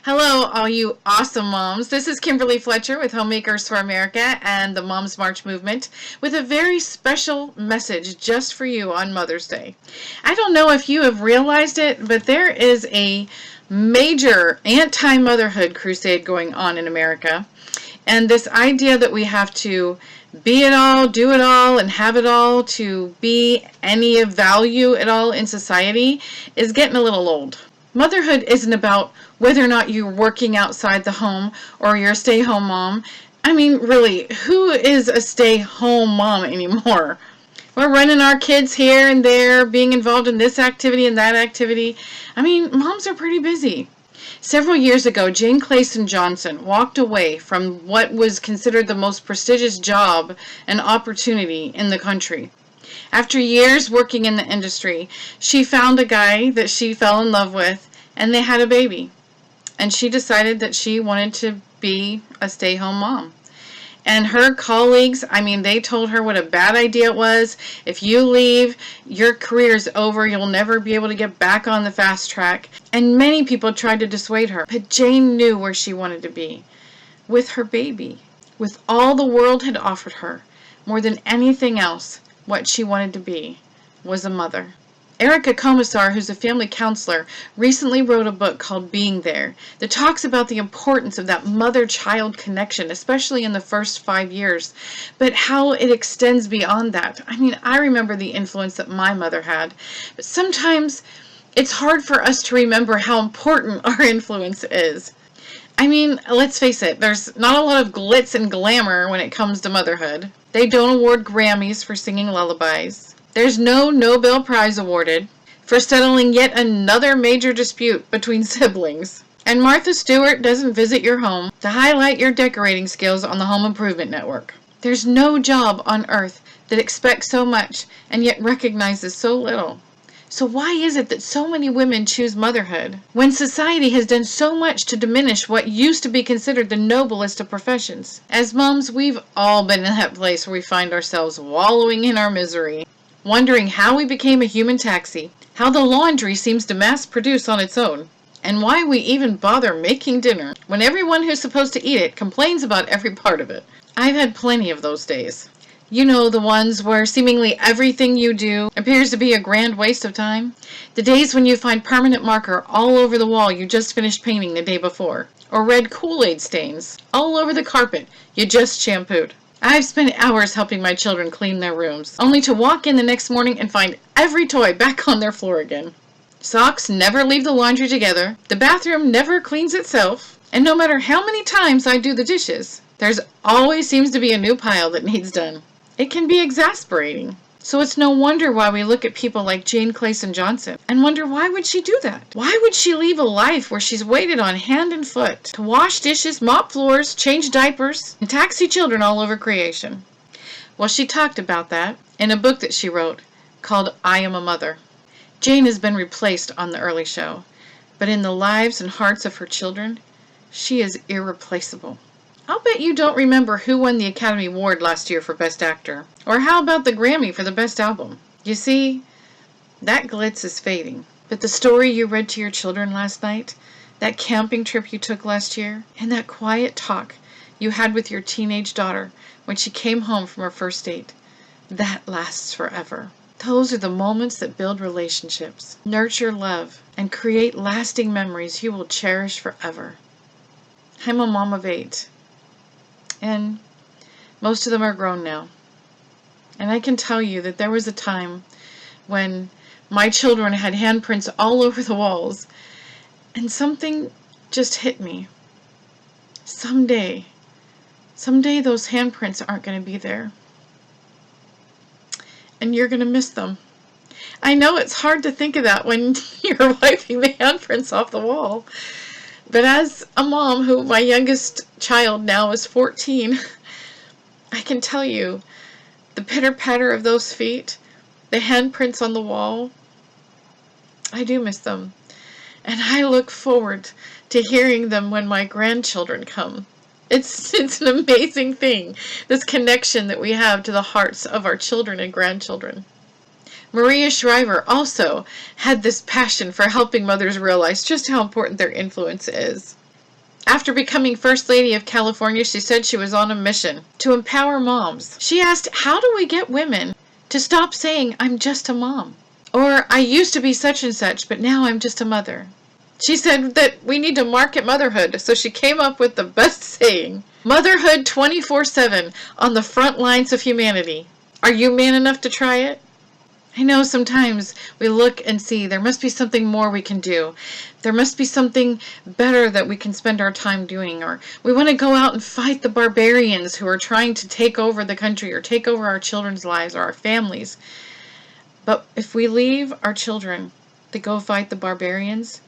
Hello, all you awesome moms. This is Kimberly Fletcher with HomeMakers for America and the Moms March Movement with a very special message just for you on Mother's Day. I don't know if you have realized it, but there is a major anti-motherhood crusade going on in America. And this idea that we have to be it all, do it all, and have it all to be any of value at all in society is getting a little old. Motherhood isn't about whether or not you're working outside the home or you're a stay-home mom. I mean, really, who is a stay-home mom anymore? We're running our kids here and there, being involved in this activity and that activity. I mean, moms are pretty busy. Several years ago, Jane Clayson Johnson walked away from what was considered the most prestigious job and opportunity in the country. After years working in the industry, she found a guy that she fell in love with, and they had a baby. And she decided that she wanted to be a stay-home mom. And her colleagues, they told her what a bad idea it was. If you leave, your career's over. You'll never be able to get back on the fast track. And many people tried to dissuade her. But Jane knew where she wanted to be, with her baby, with all the world had offered her. More than anything else, what she wanted to be was a mother. Erica Commissar, who's a family counselor, recently wrote a book called Being There that talks about the importance of that mother-child connection, especially in the first 5 years, but how it extends beyond that. I remember the influence that my mother had, but sometimes it's hard for us to remember how important our influence is. Let's face it, there's not a lot of glitz and glamour when it comes to motherhood. They don't award Grammys for singing lullabies. There's no Nobel Prize awarded for settling yet another major dispute between siblings. And Martha Stewart doesn't visit your home to highlight your decorating skills on the Home Improvement Network. There's no job on earth that expects so much and yet recognizes so little. So why is it that so many women choose motherhood when society has done so much to diminish what used to be considered the noblest of professions? As moms, we've all been in that place where we find ourselves wallowing in our misery, wondering how we became a human taxi, how the laundry seems to mass produce on its own, and why we even bother making dinner when everyone who's supposed to eat it complains about every part of it. I've had plenty of those days. You know, the ones where seemingly everything you do appears to be a grand waste of time. The days when you find permanent marker all over the wall you just finished painting the day before, or red Kool-Aid stains all over the carpet you just shampooed. I've spent hours helping my children clean their rooms, only to walk in the next morning and find every toy back on their floor again. Socks never leave the laundry together, the bathroom never cleans itself, and no matter how many times I do the dishes, there's always seems to be a new pile that needs done. It can be exasperating. So it's no wonder why we look at people like Jane Clayson Johnson and wonder, why would she do that? Why would she leave a life where she's waited on hand and foot to wash dishes, mop floors, change diapers, and taxi children all over creation? Well, she talked about that in a book that she wrote called I Am a Mother. Jane has been replaced on The Early Show, but in the lives and hearts of her children, she is irreplaceable. I'll bet you don't remember who won the Academy Award last year for Best Actor. Or how about the Grammy for the Best Album? You see, that glitz is fading. But the story you read to your children last night, that camping trip you took last year, and that quiet talk you had with your teenage daughter when she came home from her first date, that lasts forever. Those are the moments that build relationships, nurture love, and create lasting memories you will cherish forever. I'm a mom of 8. And most of them are grown now. And I can tell you that there was a time when my children had handprints all over the walls, and something just hit me. Someday those handprints aren't going to be there. And you're going to miss them. I know it's hard to think of that when you're wiping the handprints off the wall. But as a mom who my youngest child now is 14, I can tell you the pitter-patter of those feet, the handprints on the wall, I do miss them. And I look forward to hearing them when my grandchildren come. It's an amazing thing, this connection that we have to the hearts of our children and grandchildren. Maria Shriver also had this passion for helping mothers realize just how important their influence is. After becoming First Lady of California, she said she was on a mission to empower moms. She asked, how do we get women to stop saying, I'm just a mom? Or, I used to be such and such, but now I'm just a mother. She said that we need to market motherhood, so she came up with the best saying, motherhood 24/7 on the front lines of humanity. Are you man enough to try it? I know sometimes we look and see there must be something more we can do. There must be something better that we can spend our time doing. Or we want to go out and fight the barbarians who are trying to take over the country or take over our children's lives or our families. But if we leave our children to go fight the barbarians,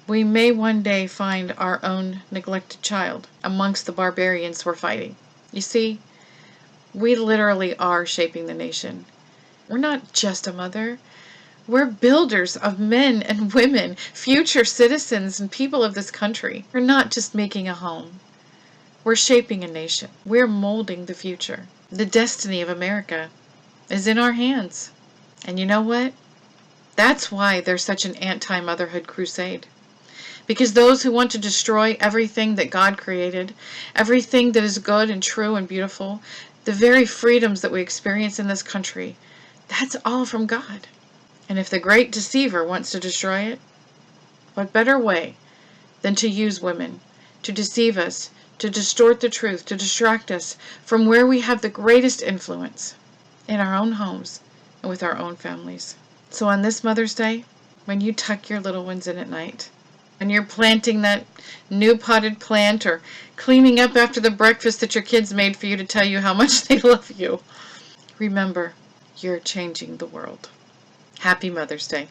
we may one day find our own neglected child amongst the barbarians we're fighting. You see, we literally are shaping the nation. We're not just a mother. We're builders of men and women, future citizens and people of this country. We're not just making a home. We're shaping a nation. We're molding the future. The destiny of America is in our hands. And you know what? That's why there's such an anti-motherhood crusade. Because those who want to destroy everything that God created, everything that is good and true and beautiful, the very freedoms that we experience in this country, that's all from God. And if the great deceiver wants to destroy it, what better way than to use women to deceive us, to distort the truth, to distract us from where we have the greatest influence, in our own homes and with our own families. So on this Mother's Day, when you tuck your little ones in at night, and you're planting that new potted plant or cleaning up after the breakfast that your kids made for you to tell you how much they love you, remember, you're changing the world. Happy Mother's Day.